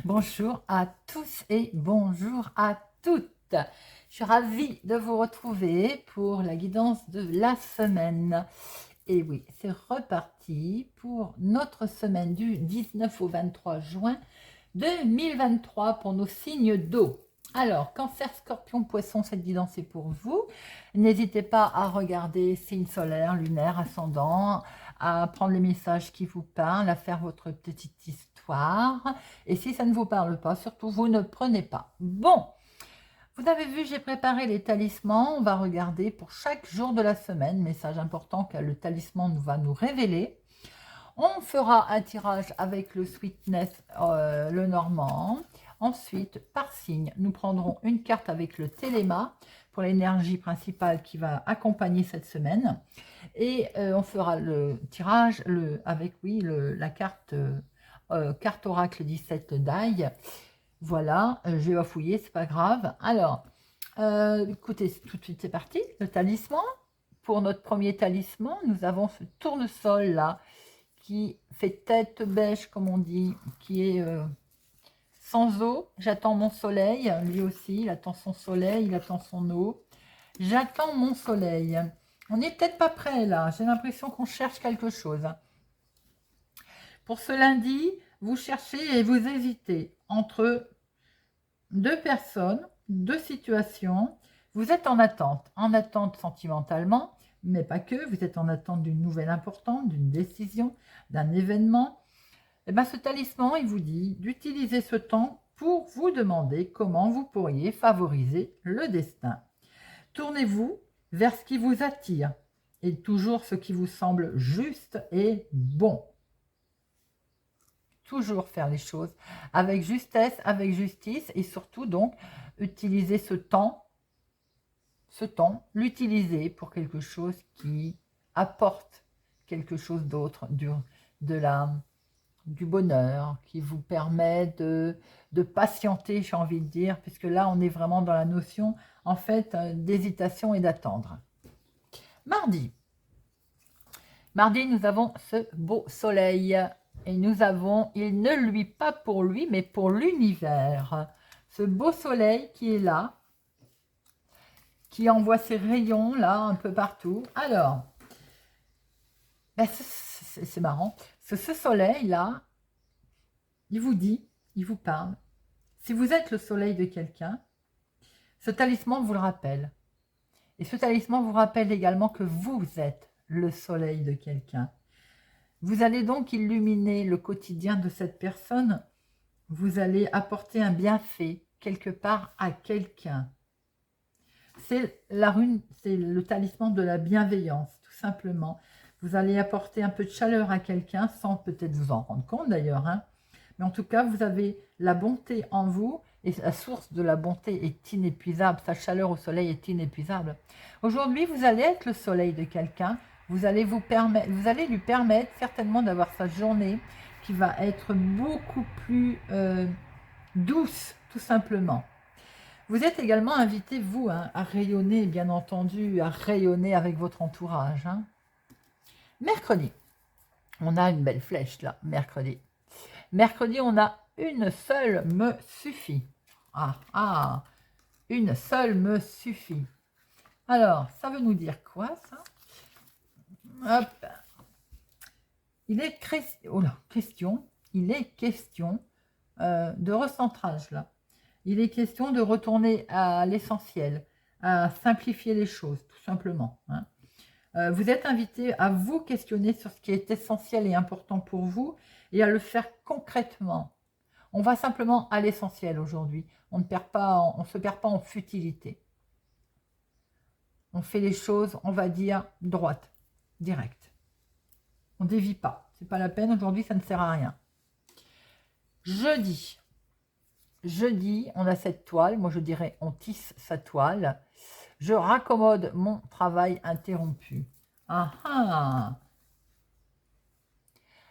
Bonjour à tous et bonjour à toutes. Je suis ravie de vous retrouver pour la guidance de la semaine. Et oui, c'est reparti pour notre semaine du 19 au 23 juin 2023 pour nos signes d'eau. Alors, Cancer, Scorpion, Poisson, cette guidance est pour vous. N'hésitez pas à regarder signe solaire, lunaire, ascendant, à prendre les messages qui vous parlent, à faire votre petite histoire. Et si ça ne vous parle pas, surtout vous ne prenez pas. Bon, vous avez vu, j'ai préparé les talismans. On va regarder pour chaque jour de la semaine, message important que le talisman va nous révéler. On fera un tirage avec le Sweetness, le normand. Ensuite, par signe, nous prendrons une carte avec le téléma pour l'énergie principale qui va accompagner cette semaine. Et on fera le tirage avec, oui, la carte, carte oracle 17 d'ail. Voilà, je vais bafouiller, c'est pas grave. Alors, écoutez, tout de suite, c'est parti. Le talisman. Pour notre premier talisman, nous avons ce tournesol là, qui fait tête bêche, comme on dit, qui est sans eau. J'attends mon soleil, lui aussi, il attend son soleil, il attend son eau. J'attends mon soleil. On n'est peut-être pas prêt là, j'ai l'impression qu'on cherche quelque chose. Pour ce lundi, vous cherchez et vous hésitez entre deux personnes, deux situations. Vous êtes en attente sentimentalement, mais pas que, vous êtes en attente d'une nouvelle importante, d'une décision, d'un événement. Et bien, ce talisman, il vous dit d'utiliser ce temps pour vous demander comment vous pourriez favoriser le destin. Tournez-vous vers ce qui vous attire et toujours ce qui vous semble juste et bon. Toujours faire les choses avec justesse, avec justice et surtout donc utiliser ce temps, l'utiliser pour quelque chose qui apporte quelque chose d'autre, du bonheur, qui vous permet de patienter, j'ai envie de dire, puisque là, on est vraiment dans la notion, en fait, d'hésitation et d'attendre. Mardi, nous avons ce beau soleil, et nous avons, il ne luit pas pour lui, mais pour l'univers. Ce beau soleil qui est là, qui envoie ses rayons, là, un peu partout. Alors, ben, c'est marrant, ce soleil-là, il vous dit, il vous parle. Si vous êtes le soleil de quelqu'un, ce talisman vous le rappelle. Et ce talisman vous rappelle également que vous êtes le soleil de quelqu'un. Vous allez donc illuminer le quotidien de cette personne. Vous allez apporter un bienfait quelque part à quelqu'un. C'est la rune, c'est le talisman de la bienveillance, tout simplement. Vous allez apporter un peu de chaleur à quelqu'un, sans peut-être vous en rendre compte d'ailleurs, hein. Mais en tout cas, vous avez la bonté en vous, et la source de la bonté est inépuisable, sa chaleur au soleil est inépuisable. Aujourd'hui, vous allez être le soleil de quelqu'un, vous allez lui permettre certainement d'avoir sa journée qui va être beaucoup plus douce, tout simplement. Vous êtes également invité, vous, hein, à rayonner, bien entendu, à rayonner avec votre entourage. Hein. Mercredi, on a une belle flèche là, mercredi. Mercredi, on a une seule me suffit. Une seule me suffit. Alors, ça veut nous dire quoi, ça? Hop. Il est question de recentrage, là. Il est question de retourner à l'essentiel, à simplifier les choses, tout simplement. Hein. Vous êtes invité à vous questionner sur ce qui est essentiel et important pour vous et à le faire concrètement. On va simplement à l'essentiel aujourd'hui. On ne se perd pas en futilité. On fait les choses, on va dire, droite, directe. On ne dévie pas. C'est pas la peine, aujourd'hui, ça ne sert à rien. Jeudi, Jeudi, on a cette toile. Moi, je dirais on tisse sa toile. Je raccommode mon travail interrompu. Ah ah!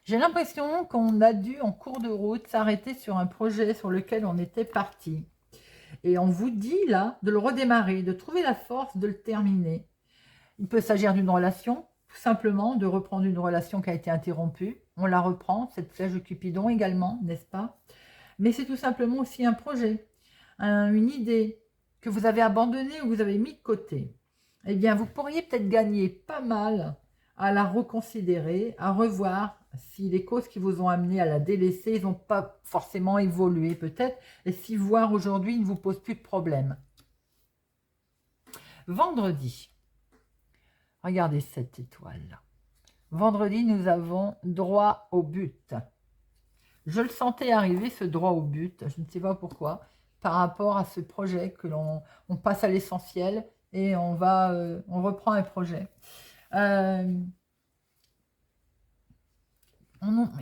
J'ai l'impression qu'on a dû, en cours de route, s'arrêter sur un projet sur lequel on était parti. Et on vous dit, là, de le redémarrer, de trouver la force de le terminer. Il peut s'agir d'une relation, tout simplement, de reprendre une relation qui a été interrompue. On la reprend, cette flèche de Cupidon également, n'est-ce pas? Mais c'est tout simplement aussi un projet, une idée que vous avez abandonnée ou que vous avez mis de côté. Eh bien, vous pourriez peut-être gagner pas mal à la reconsidérer, à revoir si les causes qui vous ont amené à la délaisser, ils n'ont pas forcément évolué peut-être, et si voir aujourd'hui ne vous pose plus de problème. Vendredi, regardez cette étoile. Vendredi, nous avons droit au but. Je le sentais arriver, ce droit au but, je ne sais pas pourquoi, par rapport à ce projet que on passe à l'essentiel et on reprend un projet.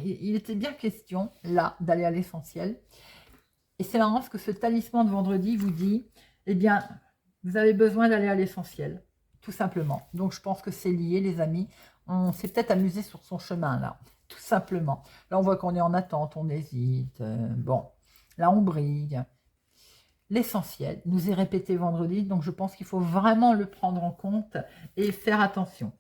Il était bien question, là, d'aller à l'essentiel. Et c'est marrant parce que ce talisman de vendredi vous dit, eh bien, vous avez besoin d'aller à l'essentiel, tout simplement. Donc, je pense que c'est lié, les amis. On s'est peut-être amusé sur son chemin, là, tout simplement. Là, on voit qu'on est en attente, on hésite. Bon, là, on brille. L'essentiel nous est répété vendredi, donc je pense qu'il faut vraiment le prendre en compte et faire attention.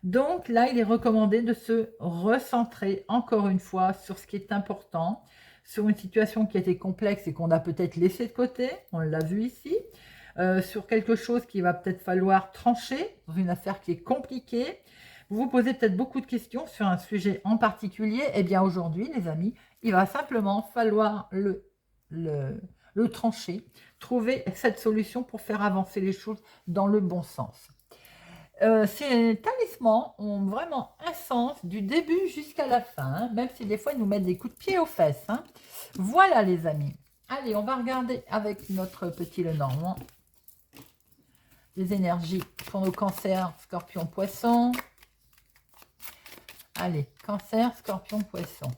Donc là, il est recommandé de se recentrer encore une fois sur ce qui est important, sur une situation qui était complexe et qu'on a peut-être laissé de côté, on l'a vu ici, sur quelque chose qu'il va peut-être falloir trancher, dans une affaire qui est compliquée. Vous vous posez peut-être beaucoup de questions sur un sujet en particulier. Eh bien aujourd'hui, les amis, il va simplement falloir le trancher, trouver cette solution pour faire avancer les choses dans le bon sens. Ces talismans ont vraiment un sens du début jusqu'à la fin, hein, même si des fois ils nous mettent des coups de pied aux fesses. Hein. Voilà les amis. Allez, on va regarder avec notre petit Lenormand les énergies pour nos cancers, scorpions, poissons. Allez, cancer, scorpion, poisson.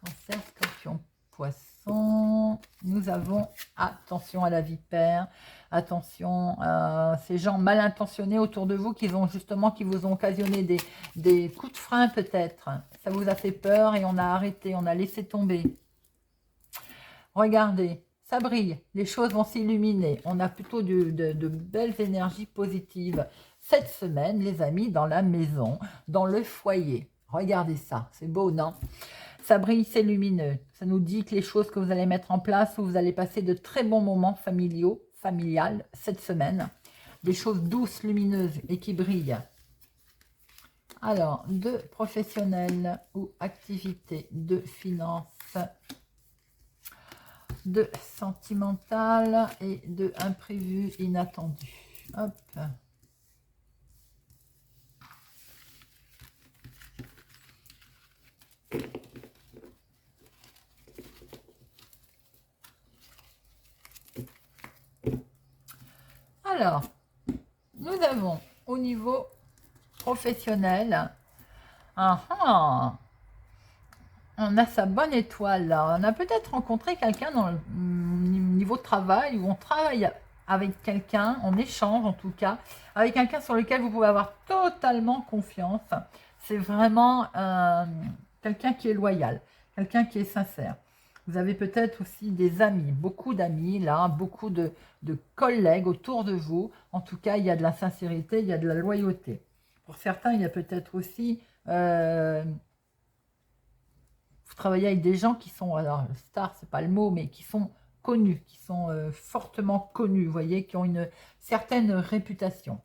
Cancer, scorpion, poisson. Nous avons attention à la vipère, attention à ces gens mal intentionnés autour de vous qui vous ont occasionné des coups de frein peut-être. Ça vous a fait peur et on a arrêté, on a laissé tomber. Regardez, ça brille, les choses vont s'illuminer. On a plutôt de belles énergies positives cette semaine, les amis, dans la maison, dans le foyer. Regardez ça, c'est beau, non ? Ça brille, c'est lumineux. Ça nous dit que les choses que vous allez mettre en place, où vous allez passer de très bons moments familiales cette semaine. Des choses douces, lumineuses et qui brillent. Alors, de professionnels ou activités, de finances, de sentimental et de imprévu, inattendu. Hop. Alors, nous avons au niveau professionnel, on a sa bonne étoile là. On a peut-être rencontré quelqu'un dans le niveau de travail où on travaille avec quelqu'un, on échange en tout cas, avec quelqu'un sur lequel vous pouvez avoir totalement confiance. C'est vraiment quelqu'un qui est loyal, quelqu'un qui est sincère. Vous avez peut-être aussi des amis, beaucoup d'amis là, beaucoup de collègues autour de vous. En tout cas, il y a de la sincérité, il y a de la loyauté. Pour certains, il y a peut-être aussi... vous travaillez avec des gens qui sont, alors star, c'est pas le mot, mais qui sont connus, qui sont fortement connus, vous voyez, qui ont une certaine réputation.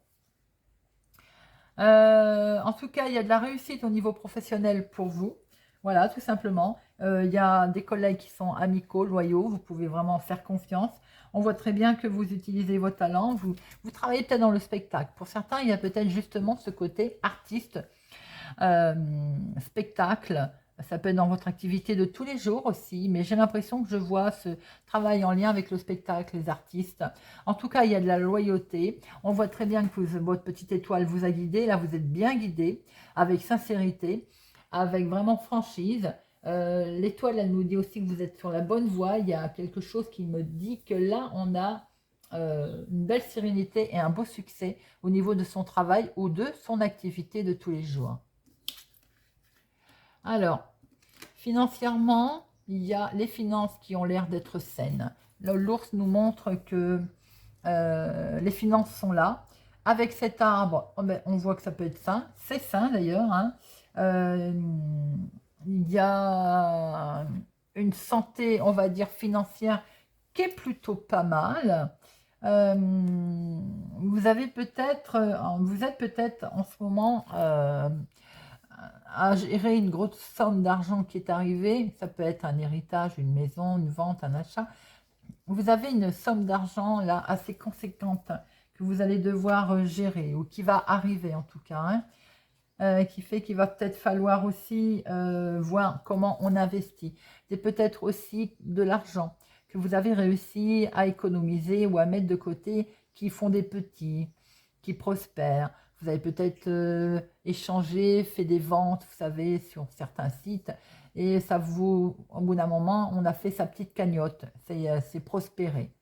En tout cas, il y a de la réussite au niveau professionnel pour vous. Voilà, tout simplement. Il y a des collègues qui sont amicaux, loyaux. Vous pouvez vraiment faire confiance. On voit très bien que vous utilisez vos talents. Vous travaillez peut-être dans le spectacle. Pour certains, il y a peut-être justement ce côté artiste, spectacle. Ça peut être dans votre activité de tous les jours aussi, mais j'ai l'impression que je vois ce travail en lien avec le spectacle, les artistes. En tout cas, il y a de la loyauté. On voit très bien que votre petite étoile vous a guidé. Là, vous êtes bien guidé, avec sincérité, avec vraiment franchise. L'étoile, elle nous dit aussi que vous êtes sur la bonne voie. Il y a quelque chose qui me dit que là, on a une belle sérénité et un beau succès au niveau de son travail ou de son activité de tous les jours. Alors, financièrement, il y a les finances qui ont l'air d'être saines. L'ours nous montre que les finances sont là. Avec cet arbre, on voit que ça peut être sain. C'est sain d'ailleurs. Hein. Il y a une santé, on va dire, financière qui est plutôt pas mal. Vous êtes peut-être en ce moment à gérer une grosse somme d'argent qui est arrivée. Ça peut être un héritage, une maison, une vente, un achat. Vous avez une somme d'argent là assez conséquente que vous allez devoir gérer ou qui va arriver en tout cas. Hein, qui fait qu'il va peut-être falloir aussi voir comment on investit. C'est peut-être aussi de l'argent que vous avez réussi à économiser ou à mettre de côté, qui font des petits, qui prospèrent. Vous avez peut-être échangé, fait des ventes, vous savez, sur certains sites, et ça vous, au bout d'un moment, on a fait sa petite cagnotte, c'est prospéré.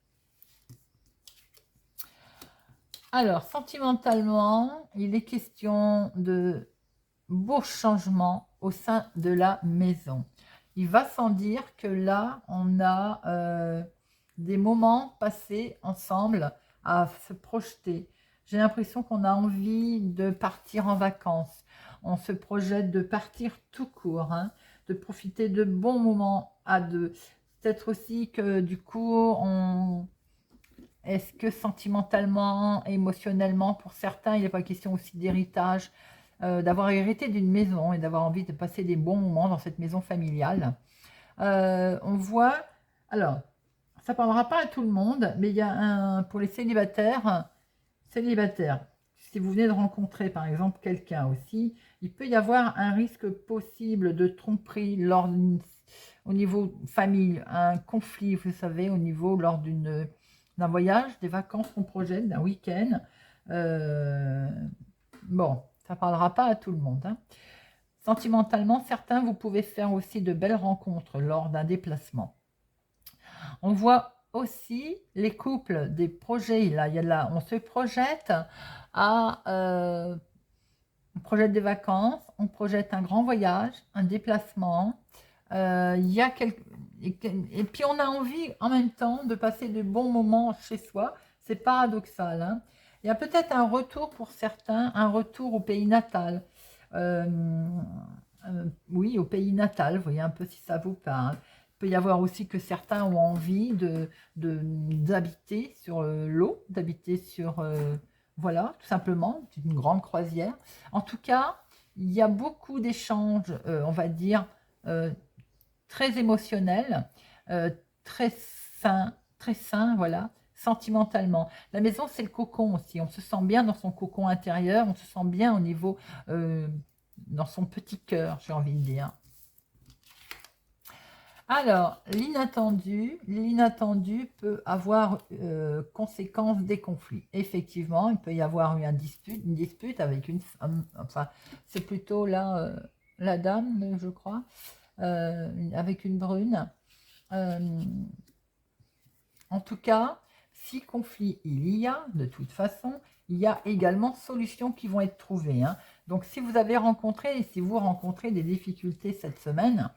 Alors, sentimentalement, il est question de beaux changements au sein de la maison. Il va sans dire que là, on a des moments passés ensemble à se projeter. J'ai l'impression qu'on a envie de partir en vacances. On se projette de partir tout court, hein, de profiter de bons moments à deux. Peut-être aussi que du coup, est-ce que sentimentalement, émotionnellement, pour certains, il n'est pas question aussi d'héritage, d'avoir hérité d'une maison et d'avoir envie de passer des bons moments dans cette maison familiale. On voit, alors, ça ne parlera pas à tout le monde, mais il y a pour les célibataires, si vous venez de rencontrer par exemple quelqu'un aussi, il peut y avoir un risque possible de tromperie au niveau famille, un conflit, vous savez, lors d'un voyage, des vacances qu'on projette, d'un week-end. Bon, ça ne parlera pas à tout le monde. Hein. Sentimentalement, certains, vous pouvez faire aussi de belles rencontres lors d'un déplacement. On voit aussi les couples, des projets. Là, on se projette on projette des vacances, on projette un grand voyage, un déplacement. Et puis on a envie en même temps de passer de bons moments chez soi. C'est paradoxal. Hein. Il y a peut-être un retour pour certains, un retour au pays natal. Euh, oui, au pays natal, vous voyez un peu si ça vous parle. Il peut y avoir aussi que certains ont envie d'habiter sur l'eau, d'habiter sur, voilà, tout simplement, une grande croisière. En tout cas, il y a beaucoup d'échanges, on va dire, très émotionnels, très sains, voilà, sentimentalement. La maison, c'est le cocon aussi. On se sent bien dans son cocon intérieur, on se sent bien au niveau, dans son petit cœur, j'ai envie de dire. Alors, l'inattendu peut avoir conséquence des conflits. Effectivement, il peut y avoir eu une dispute avec une femme, enfin, c'est plutôt là, la dame, je crois, avec une brune. En tout cas, si conflit il y a, de toute façon, il y a également solutions qui vont être trouvées. Hein. Donc, si vous rencontrez des difficultés cette semaine,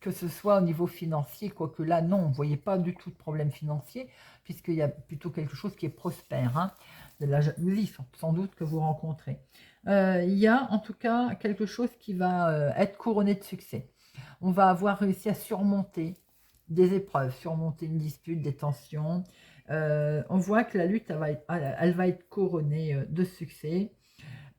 que ce soit au niveau financier, quoique là, non, vous ne voyez pas du tout de problème financier, puisqu'il y a plutôt quelque chose qui est prospère, hein, de la jalousie, sans doute, que vous rencontrez. Il y a en tout cas quelque chose qui va être couronné de succès. On va avoir réussi à surmonter des épreuves, surmonter une dispute, des tensions. On voit que la lutte, elle va être couronnée de succès.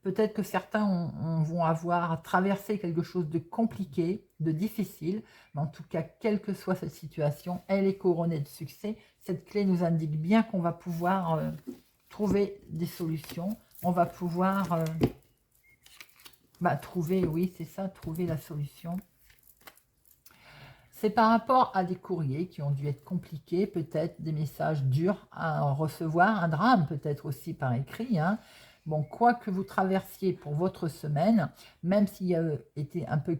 Peut-être que certains vont avoir traversé quelque chose de compliqué, de difficile, mais en tout cas, quelle que soit cette situation, elle est couronnée de succès. Cette clé nous indique bien qu'on va pouvoir trouver des solutions. On va pouvoir trouver, oui, c'est ça, trouver la solution. C'est par rapport à des courriers qui ont dû être compliqués, peut-être des messages durs à recevoir, un drame peut-être aussi par écrit, hein. Bon, quoi que vous traversiez pour votre semaine, même s'il a été un peu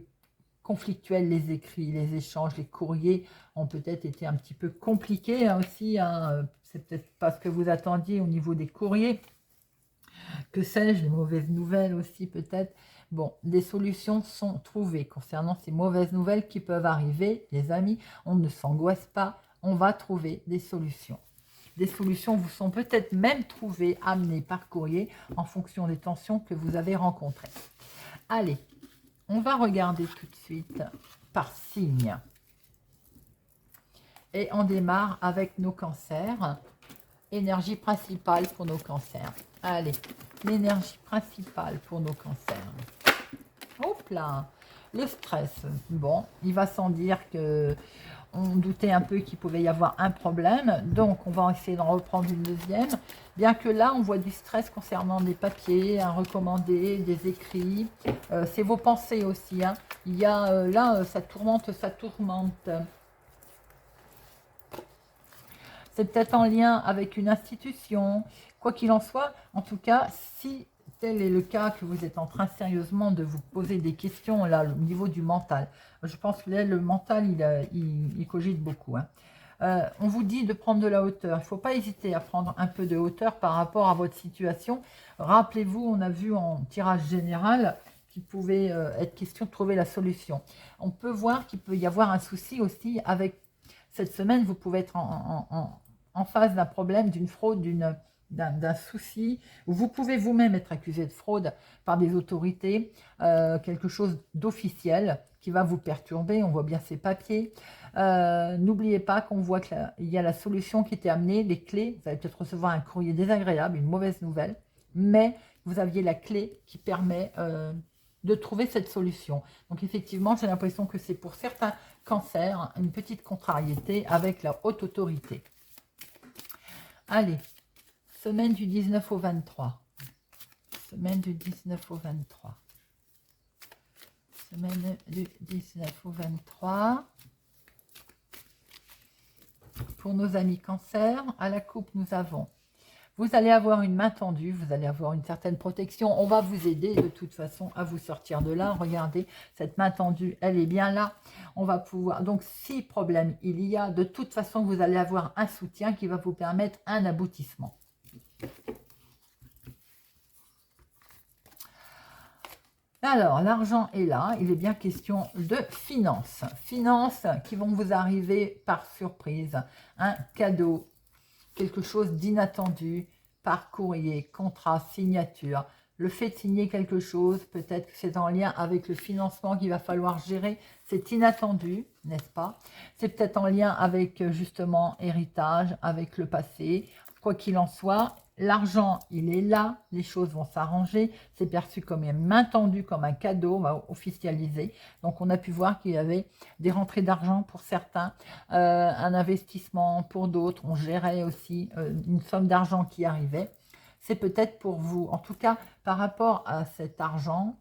conflictuel, les écrits, les échanges, les courriers ont peut-être été un petit peu compliqués hein, aussi. Hein, c'est peut-être pas ce que vous attendiez au niveau des courriers. Que sais-je, les mauvaises nouvelles aussi peut-être. Bon, des solutions sont trouvées concernant ces mauvaises nouvelles qui peuvent arriver, les amis. On ne s'angoisse pas, on va trouver des solutions. Des solutions vous sont peut-être même trouvées, amenées par courrier en fonction des tensions que vous avez rencontrées. Allez, on va regarder tout de suite par signe. Et on démarre avec nos cancers. Énergie principale pour nos cancers. Allez, l'énergie principale pour nos cancers. Hop là, le stress. Bon, il va sans dire que on doutait un peu qu'il pouvait y avoir un problème. Donc, on va essayer d'en reprendre une deuxième. Bien que là, on voit du stress concernant des papiers, un recommandé, des écrits. C'est vos pensées aussi. Hein. Il y a là, ça tourmente, ça tourmente. C'est peut-être en lien avec une institution. Quoi qu'il en soit, en tout cas, si tel est le cas que vous êtes en train sérieusement de vous poser des questions là au niveau du mental, je pense que là, le mental, il cogite beaucoup. Hein. On vous dit de prendre de la hauteur. Il ne faut pas hésiter à prendre un peu de hauteur par rapport à votre situation. Rappelez-vous, on a vu en tirage général qu'il pouvait être question de trouver la solution. On peut voir qu'il peut y avoir un souci aussi avec cette semaine. Vous pouvez être en face d'un problème, d'une fraude, d'un souci. Vous pouvez vous-même être accusé de fraude par des autorités, quelque chose d'officiel qui va vous perturber. On voit bien ces papiers. N'oubliez pas qu'on voit qu'il y a la solution qui était amenée, les clés. Vous allez peut-être recevoir un courrier désagréable, une mauvaise nouvelle, mais vous aviez la clé qui permet de trouver cette solution. Donc effectivement, j'ai l'impression que c'est pour certains cancers une petite contrariété avec la haute autorité. Allez, semaine du 19 au 23. Semaine du 19 au 23. Semaine du 19 au 23. Pour nos amis cancer, à la coupe, nous avons, vous allez avoir une main tendue, vous allez avoir une certaine protection. On va vous aider de toute façon à vous sortir de là. Regardez, cette main tendue, elle est bien là. On va pouvoir, donc si problème il y a, de toute façon, vous allez avoir un soutien qui va vous permettre un aboutissement. Alors, l'argent est là, il est bien question de finances. Finances qui vont vous arriver par surprise. Un cadeau, quelque chose d'inattendu, par courrier, contrat, signature. Le fait de signer quelque chose, peut-être que c'est en lien avec le financement qu'il va falloir gérer. C'est inattendu, n'est-ce pas? C'est peut-être en lien avec justement héritage, avec le passé. Quoi qu'il en soit, l'argent, il est là, les choses vont s'arranger. C'est perçu comme une main tendue, comme un cadeau, on va officialiser. Donc, on a pu voir qu'il y avait des rentrées d'argent pour certains, un investissement pour d'autres. On gérait aussi une somme d'argent qui arrivait. C'est peut-être pour vous. En tout cas, par rapport à cet argent,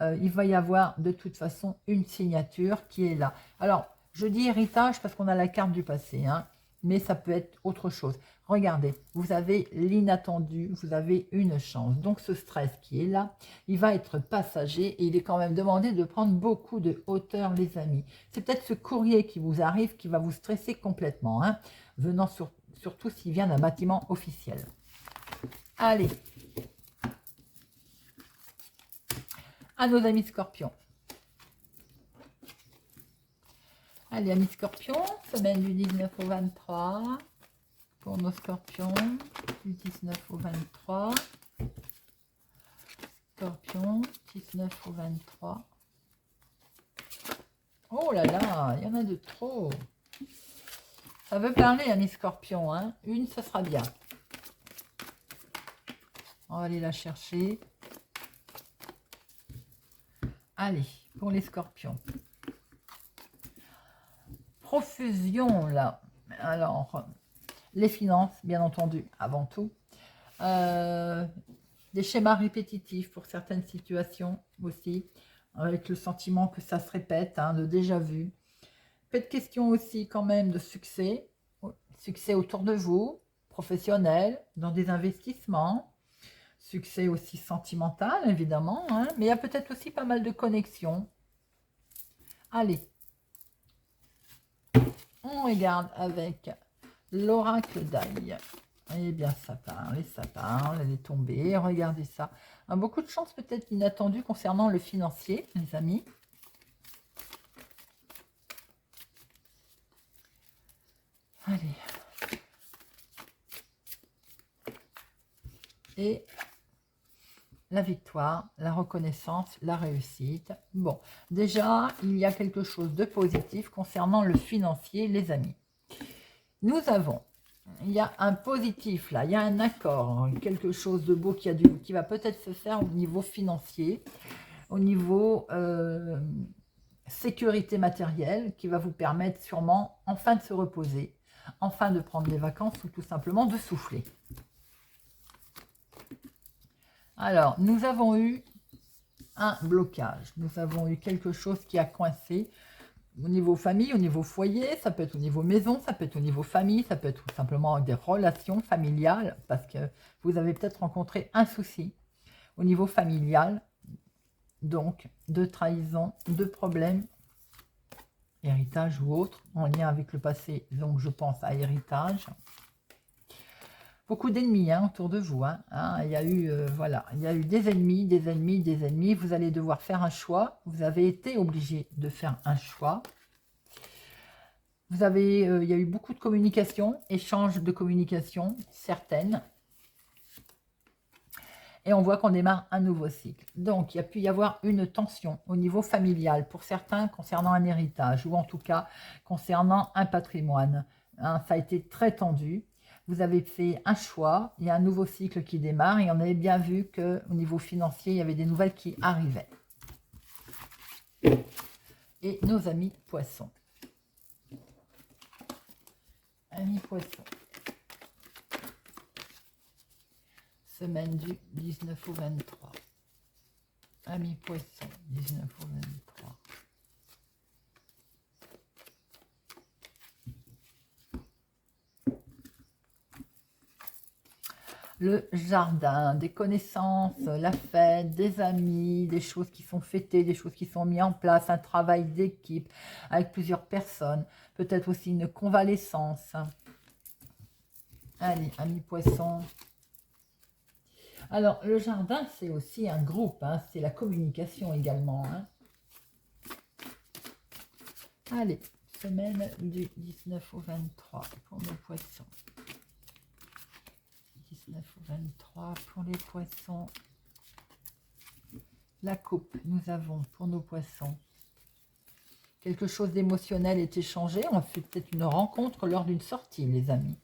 il va y avoir de toute façon une signature qui est là. Alors, je dis héritage parce qu'on a la carte du passé, hein, mais ça peut être autre chose. Regardez, vous avez l'inattendu, vous avez une chance. Donc, ce stress qui est là, il va être passager et il est quand même demandé de prendre beaucoup de hauteur, les amis. C'est peut-être ce courrier qui vous arrive qui va vous stresser complètement, hein, venant surtout s'il vient d'un bâtiment officiel. Allez, à nos amis scorpions. Allez, amis scorpions, semaine du 19 au 23. Pour nos scorpions, du 19 au 23. Scorpion, 19 au 23. Oh là là, il y en a de trop. Ça veut parler, amis scorpions, hein. Une, ce sera bien. On va aller la chercher. Allez, pour les scorpions. Profusion, là. Alors, les finances, bien entendu, avant tout. Des schémas répétitifs pour certaines situations aussi, avec le sentiment que ça se répète, hein, de déjà vu. Faites question aussi quand même de succès autour de vous, professionnel, dans des investissements. Succès aussi sentimental, évidemment, hein, mais il y a peut-être aussi pas mal de connexions. Allez, on regarde avec l'oracle d'ail. Eh bien, ça parle, elle est tombée. Regardez ça. Beaucoup de chance peut-être inattendue concernant le financier, les amis. Allez. Et la victoire, la reconnaissance, la réussite. Bon, déjà, il y a quelque chose de positif concernant le financier, les amis. Nous avons, il y a un positif là, il y a un accord, quelque chose de beau qui va peut-être se faire au niveau financier, au niveau sécurité matérielle, qui va vous permettre sûrement enfin de se reposer, enfin de prendre des vacances ou tout simplement de souffler. Alors, nous avons eu un blocage. Nous avons eu quelque chose qui a coincé au niveau famille, au niveau foyer, ça peut être au niveau maison, ça peut être au niveau famille, ça peut être tout simplement des relations familiales, parce que vous avez peut-être rencontré un souci au niveau familial, donc de trahison, de problèmes, héritage ou autre, en lien avec le passé, donc je pense à héritage. Beaucoup d'ennemis autour de vous. Il y a eu, voilà, il y a eu des ennemis, des ennemis, des ennemis. Vous allez devoir faire un choix. Vous avez été obligé de faire un choix. Vous avez, il y a eu beaucoup de communication, échange de communication, certaines. Et on voit qu'on démarre un nouveau cycle. Donc, il y a pu y avoir une tension au niveau familial, pour certains concernant un héritage, ou en tout cas concernant un patrimoine. Ça a été très tendu. Vous avez fait un choix, il y a un nouveau cycle qui démarre, et on avait bien vu qu'au niveau financier, il y avait des nouvelles qui arrivaient. Et nos amis poissons. Amis poissons. Semaine du 19 au 23. Amis poissons, 19 au 23. Le jardin, des connaissances, la fête, des amis, des choses qui sont fêtées, des choses qui sont mises en place, un travail d'équipe avec plusieurs personnes, peut-être aussi une convalescence. Allez, amis poissons. Alors, le jardin, c'est aussi un groupe, c'est la communication également. Allez, semaine du 19 au 23 pour nos poissons. 19 au 23 pour les poissons. La coupe, nous avons pour nos poissons. Quelque chose d'émotionnel est échangé. On fait peut-être une rencontre lors d'une sortie, les amis.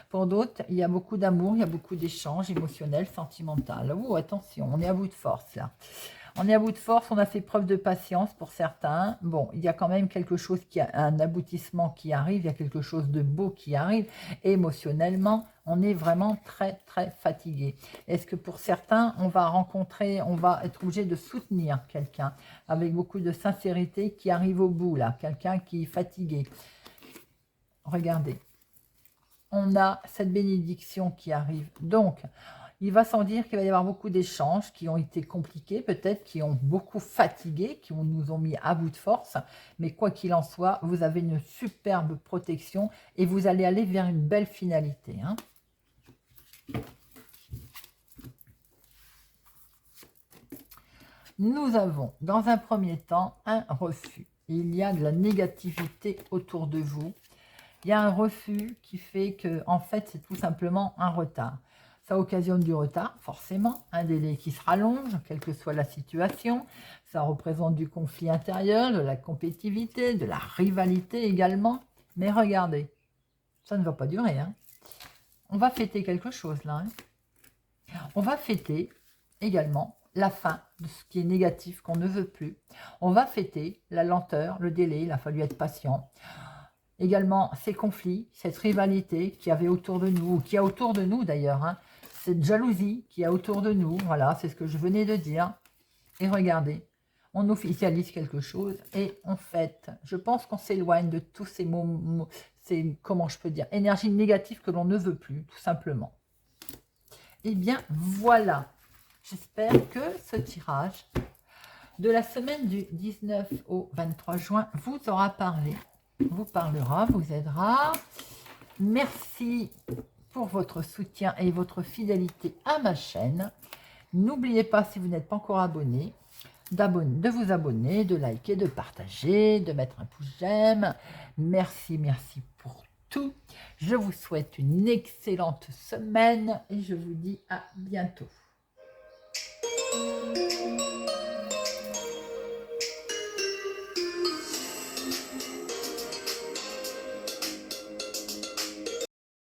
Pour d'autres, il y a beaucoup d'amour, il y a beaucoup d'échanges émotionnels, sentimentaux. Oh, attention, on est à bout de force là. On est à bout de force, on a fait preuve de patience pour certains. Bon, il y a quand même quelque chose qui a un aboutissement qui arrive, il y a quelque chose de beau qui arrive. Et émotionnellement, on est vraiment très, très fatigué. Est-ce que pour certains, on va être obligé de soutenir quelqu'un avec beaucoup de sincérité qui arrive au bout là, quelqu'un qui est fatigué. Regardez. On a cette bénédiction qui arrive. Donc, il va sans dire qu'il va y avoir beaucoup d'échanges qui ont été compliqués, peut-être, qui ont beaucoup fatigué, qui nous ont mis à bout de force. Mais quoi qu'il en soit, vous avez une superbe protection et vous allez aller vers une belle finalité. Nous avons, dans un premier temps, un refus. Il y a de la négativité autour de vous. Il y a un refus qui fait que, en fait, c'est tout simplement un retard. Ça occasionne du retard, forcément, un délai qui se rallonge, quelle que soit la situation. Ça représente du conflit intérieur, de la compétitivité, de la rivalité également. Mais regardez, ça ne va pas durer. On va fêter quelque chose là. On va fêter également la fin de ce qui est négatif, qu'on ne veut plus. On va fêter la lenteur, le délai, il a fallu être patient. Également, ces conflits, cette rivalité qui avait autour de nous, ou qui a autour de nous d'ailleurs, cette jalousie qui a autour de nous, voilà, c'est ce que je venais de dire. Et regardez, on officialise quelque chose et en fait, je pense qu'on s'éloigne de tous ces mots, comment je peux dire, énergie négative que l'on ne veut plus, tout simplement. Eh bien, voilà, J'espère que ce tirage de la semaine du 19 au 23 juin vous aura parlé, vous parlera, vous aidera. Merci pour votre soutien et votre fidélité à ma chaîne. N'oubliez pas, si vous n'êtes pas encore abonné, de vous abonner, de liker, de partager, de mettre un pouce j'aime. Merci, merci pour tout. Je vous souhaite une excellente semaine et je vous dis à bientôt.